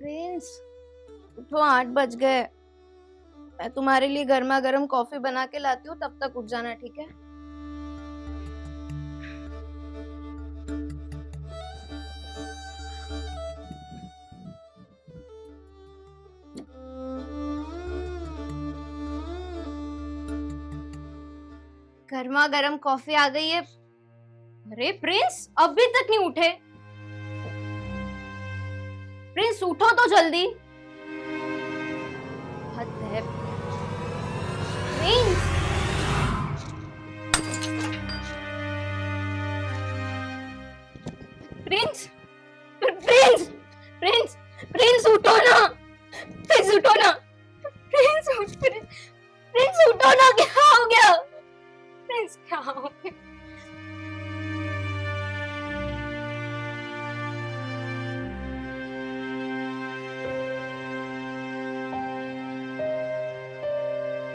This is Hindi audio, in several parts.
प्रिंस, उठो, 8 बज गए। मैं तुम्हारे लिए गर्मा गर्म कॉफी बना के लाती हूँ, तब तक उठ जाना, ठीक है? गर्मा गर्म कॉफी आ गई है। अरे प्रिंस, अभी तक नहीं उठे? प्रिंस उठो तो जल्दी। हद है। Prince, Prince, Prince, Prince, Prince उठो ना। प्रिंस उठो ना। प्रिंस उठो ना। क्या हो गया? प्रिंस क्या हो गया?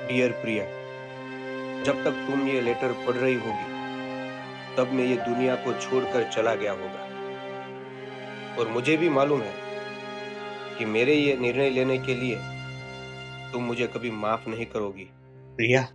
डियर प्रिया, जब तक तुम ये लेटर पढ़ रही होगी तब मैं ये दुनिया को छोड़कर चला गया होगा। और मुझे भी मालूम है कि मेरे ये निर्णय लेने के लिए तुम मुझे कभी माफ नहीं करोगी। प्रिया,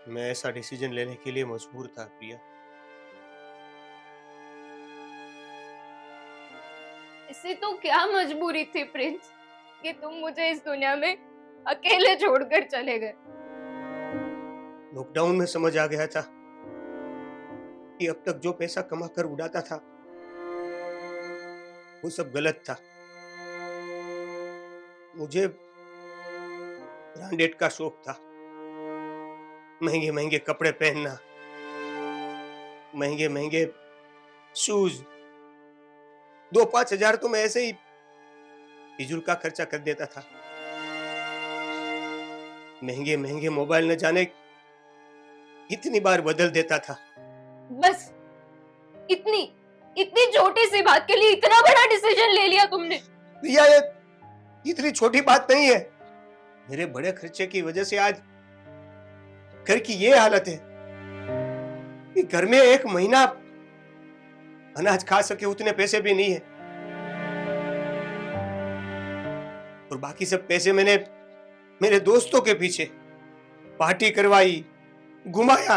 मैं ऐसा डिसीजन लेने के लिए मजबूर था प्रिया। इसी तो क्या मजबूरी थी प्रिंस कि तुम मुझे इस दुनिया में अकेले छोड़कर चले गए। लॉकडाउन में समझ आ गया था कि अब तक जो पैसा कमा कर उड़ाता था वो सब गलत था। मुझे ब्रांडेड का शौक था, महंगे महंगे कपड़े पहनना, महंगे महंगे शूज। 2-5 हजार तो मैं ऐसे ही फिजूल का खर्चा कर देता था। महंगे महंगे मोबाइल न जाने कितनी बार बदल देता था। बस इतनी इतनी छोटी सी बात के लिए इतना बड़ा डिसीजन ले लिया तुमने? प्रिया, ये इतनी छोटी बात नहीं है। मेरे बड़े खर्चे की वजह से आज घर की ये हालत है कि घर में एक महीना अनाज खा सके उतने पैसे भी नहीं है। और बाकी सब पैसे मैंने मेरे दोस्तों के पीछे पार्टी करवाई, घुमाया।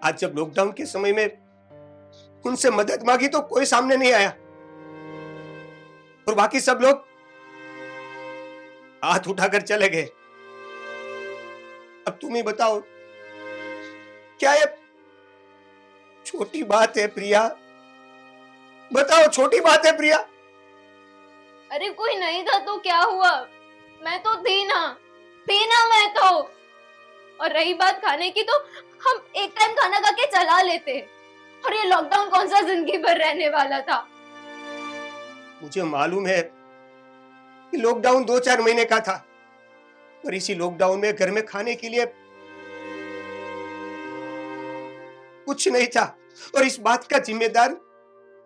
आज जब लॉकडाउन के समय में उनसे मदद मांगी तो कोई सामने नहीं आया। और बाकी सब लोग हाथ उठाकर चले गए। अब तुम ही बताओ, क्या ये छोटी बात है प्रिया? बताओ, छोटी बात है प्रिया? अरे कोई नहीं था तो क्या हुआ? मैं तो थी ना मैं तो। और रही बात खाने की, तो हम एक टाइम खाना खा के चला लेते। और ये लॉकडाउन कौन सा जिंदगी भर रहने वाला था? मुझे मालूम है कि लॉकडाउन 2-4 महीने का था, पर इसी लॉकडाउन में घर में खाने के लिए कुछ नहीं था। और इस बात का जिम्मेदार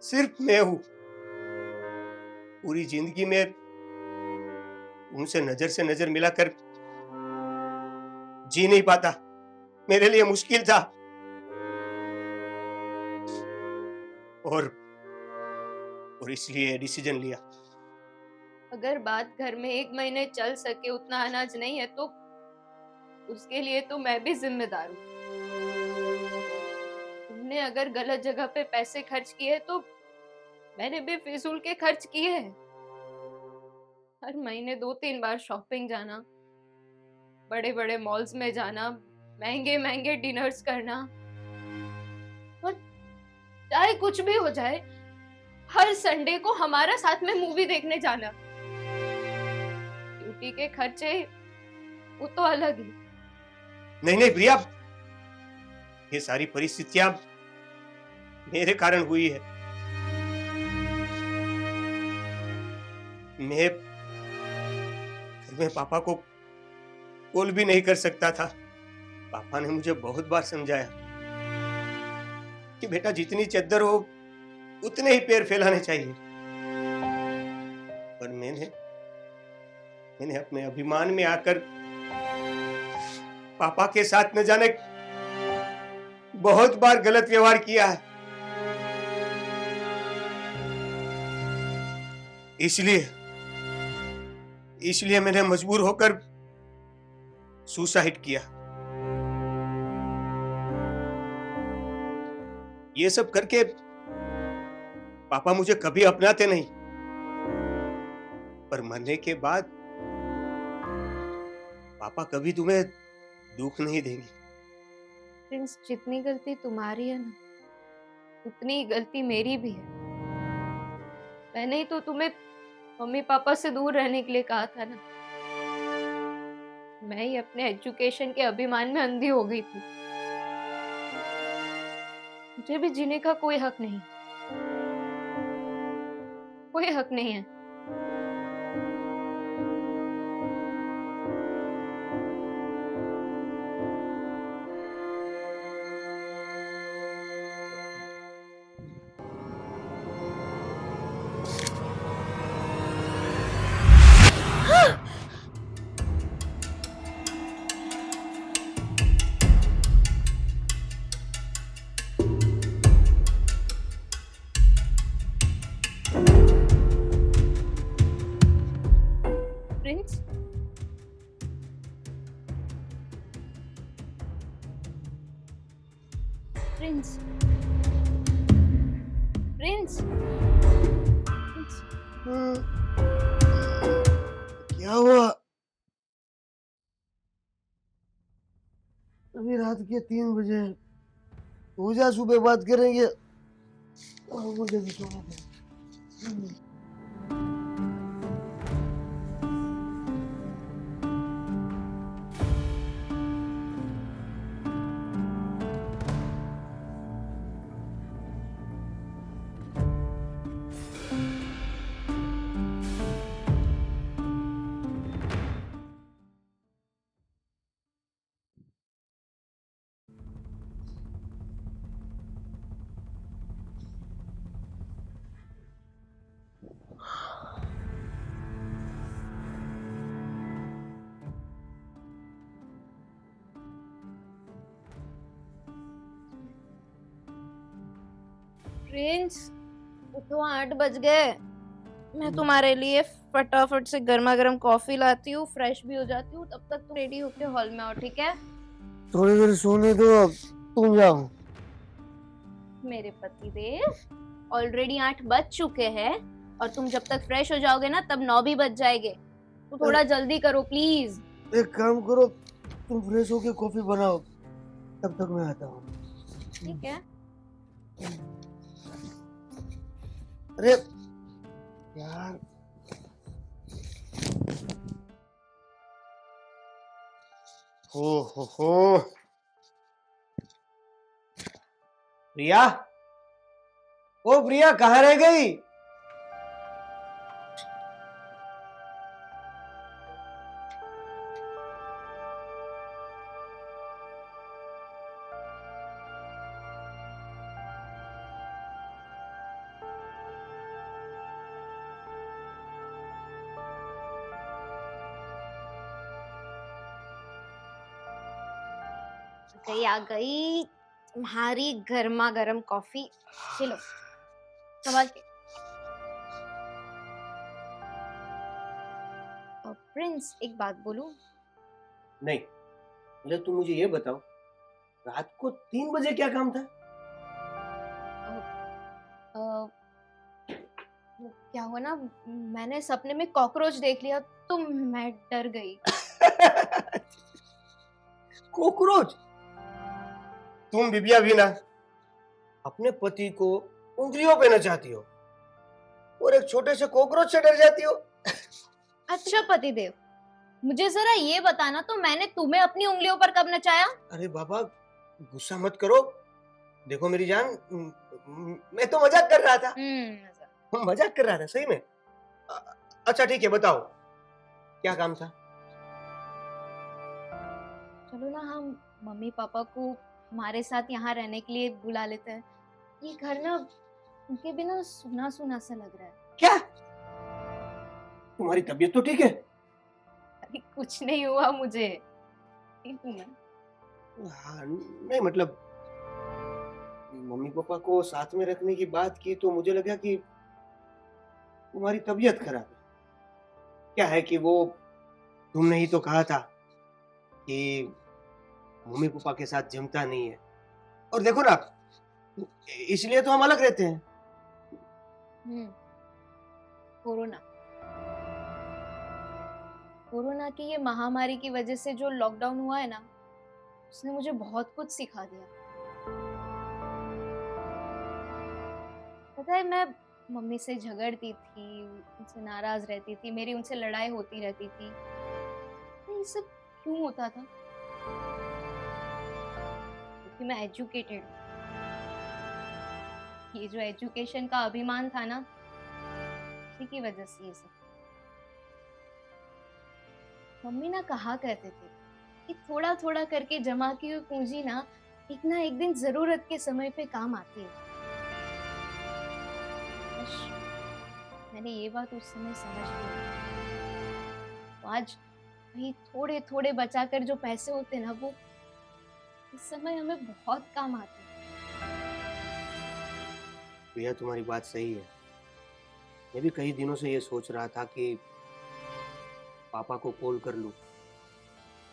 सिर्फ मैं हूं। पूरी जिंदगी में उनसे नजर से नजर मिलाकर जी नहीं पाता। मेरे लिए मुश्किल था। और इसलिए डिसीजन लिया। अगर बात घर में 1 महीने चल सके उतना अनाज नहीं है तो उसके लिए तो मैं भी जिम्मेदार हूँ। तुमने अगर गलत जगह पे पैसे खर्च किए तो मैंने भी फिजूल के खर्च किए हैं। हर महीने 2-3 बार शॉपिंग जाना, बड़े बड़े मॉल्स में जाना, महंगे महंगे डिनर्स करना, और चाहे कुछ भी हो जाए हर संडे को हमारा साथ में मूवी देखने जाना। ड्यूटी के खर्चे वो तो अलग ही। नहीं नहीं प्रिया, ये सारी परिस्थितियां मेरे कारण हुई है। मैं घर में पापा को कॉल भी नहीं कर सकता था। पापा ने मुझे बहुत बार समझाया कि बेटा जितनी चद्दर हो उतने ही पैर फैलाने चाहिए, पर मैंने अपने अभिमान में आकर पापा के साथ न जाने बहुत बार गलत व्यवहार किया है। इसलिए मैंने मजबूर होकर सुसाइड किया। ये सब करके पापा मुझे कभी अपनाते नहीं, पर मरने के बाद पापा कभी तुम्हें दुख नहीं देंगे। प्रिंस, जितनी गलती तुम्हारी है ना, उतनी ही गलती मेरी भी है। मैंने ही तो तुम्हें मम्मी पापा से दूर रहने के लिए कहा था ना। मैं ही अपने एजुकेशन के अभिमान में अंधी हो गई थी। मुझे भी जीने का कोई हक नहीं, कोई हक नहीं है। Prince, Prince, Prince, Prince. क्या हुआ? अभी रात के 3 बजे हैं। पूजा सुबह बात करेंगे और मुझे भी सोना पड़ेगा। प्रिंस, उठो, 8 बज गए। मैं तुम्हारे लिए फटाफट से गर्मा गर्म कॉफी लाती हूँ, फ्रेश भी हो जाती हूँ। तब तक तुम रेडी होके हॉल में आओ, ठीक है? थोड़ी देर सोने दो, अब तुम जाओ। मेरे पति देव, ऑलरेडी 8 बज चुके हैं और तुम जब तक फ्रेश हो जाओगे ना तब 9 भी बज जाएंगे। तो थोड़ा जल्दी करो प्लीज। एक काम करो, तुम फ्रेश होके कॉफी बनाओ, तब तक मैं आता हूँ। ठीक है। अरे यार, हो प्रिया, ओ प्रिया कहाँ रह गई? आ गई तुम्हारी गर्मा गर्म कॉफी। चलो, संभाल के। प्रिंस, एक बात बोलूं? नहीं, पहले तुम मुझे ये बताओ, रात को 3 बजे क्या काम था? अ, वो क्या हुआ ना, मैंने सपने में कॉकरोच देख लिया तो मैं डर गई। कॉकरोच? तुम बिबिया भी ना अपने पति को उंगलियों पे नचाती हो और एक छोटे से कॉकरोच से डर जाती हो। अच्छा पतिदेव, मुझे जरा ये बताना, तो मैंने तुम्हें अपनी उंगलियों पर कब नचाया? अरे बाबा, गुस्सा मत करो। देखो मेरी जान, मैं तो मजाक कर रहा था। मजाक कर रहा था सही में। अच्छा ठीक है, बताओ क्या काम था? चलो ना, हम मम्मी पापा को हमारे साथ यहाँ रहने के लिए बुला लेते हैं। ये घर ना उनके बिना सुना सुना सा लग रहा है। क्या? तुम्हारी तबीयत तो ठीक है? अभी कुछ नहीं हुआ मुझे, ठीक हूँ मैं। हाँ, नहीं मतलब मम्मी पापा को साथ में रखने की बात की तो मुझे लगा कि तुम्हारी तबीयत खराब है। क्या है कि वो, तुमने ही तो कहा था कि मम्मी पापा के साथ जमता नहीं है, और देखो ना, इसलिए तो हम अलग रहते हैं। कोरोना कोरोना की ये महामारी की वजह से जो लॉकडाउन हुआ है ना, उसने मुझे बहुत कुछ सिखा दिया। पता है, मैं मम्मी से झगड़ती थी, उनसे नाराज रहती थी, मेरी उनसे लड़ाई होती रहती थी। तो ये सब क्यों होता था? क्योंकि मैं एजुकेटेड हूँ। ये जो एजुकेशन का अभिमान था ना, उसी की वजह से ये सब। मम्मी ना कहा करते थे कि थोड़ा थोड़ा करके जमा की हुई पूंजी ना एक दिन जरूरत के समय पे काम आती है। बस मैंने ये बात उस समय समझ ली। तो आज वही थोड़े थोड़े बचाकर जो पैसे होते ना, वो इस समय हमें बहुत काम आते हैं। भैया तुम्हारी बात सही है। मैं भी कई दिनों से ये सोच रहा था कि पापा को कॉल कर लूं,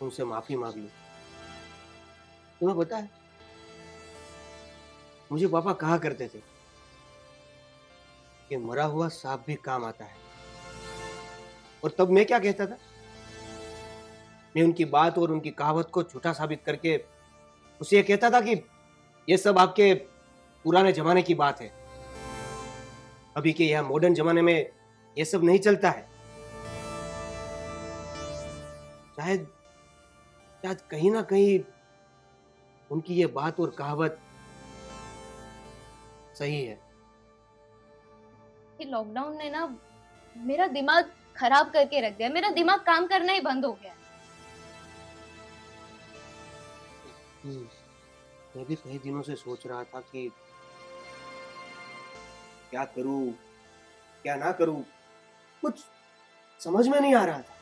उनसे माफी मांग लूं। तुम्हें पता है, मुझे पापा कहा करते थे कि मरा हुआ सांप भी काम आता है। और तब मैं क्या कहता था? मैं उनकी बात और उनकी कहावत को झूठा साबित करके उसे ये कहता था कि ये सब आपके पुराने जमाने की बात है, अभी के यह मॉडर्न जमाने में ये सब नहीं चलता है। शायद शायद कहीं ना कहीं उनकी ये बात और कहावत सही है। कि लॉकडाउन ने ना मेरा दिमाग खराब करके रख दिया। मेरा दिमाग काम करना ही बंद हो गया। मैं भी कई दिनों से सोच रहा था कि क्या करूं, क्या ना करूं, कुछ समझ में नहीं आ रहा था।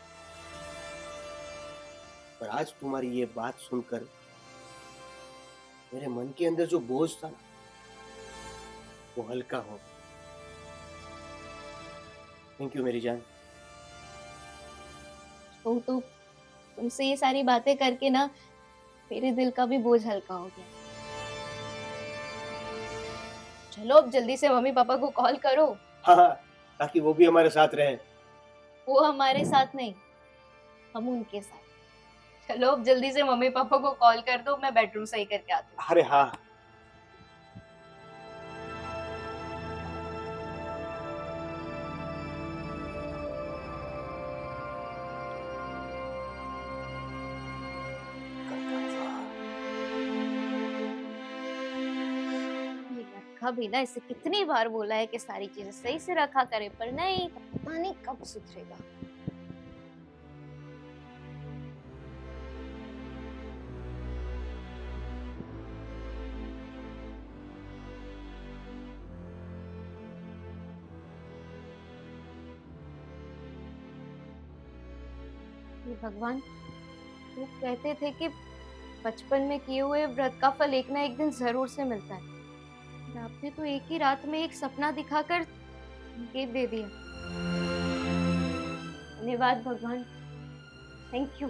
पर आज तुम्हारी ये बात सुनकर मेरे मन के अंदर जो बोझ था ना, वो हल्का हो गया। थैंक यू मेरी जान। तो तुमसे ये सारी बातें करके ना मेरे दिल का भी बोझ हल्का हो गया। चलो अब जल्दी से मम्मी पापा को कॉल करो। हाँ हाँ, ताकि वो भी हमारे साथ रहे। वो हमारे साथ नहीं, हम उनके साथ। चलो अब जल्दी से मम्मी पापा को कॉल कर दो, मैं बेडरूम सही करके आती हूँ। अरे हाँ। ये लड़का भी ना, इसे कितनी बार बोला है कि सारी चीजें सही से रखा करे, पर नहीं, पता नहीं कब सुधरेगा। हे भगवान, वो कहते थे कि बचपन में किए हुए व्रत का फल एक ना एक दिन जरूर से मिलता है। और आपने तो एक ही रात में एक सपना दिखाकर संकेत दे दिया। धन्यवाद भगवान, थैंक यू।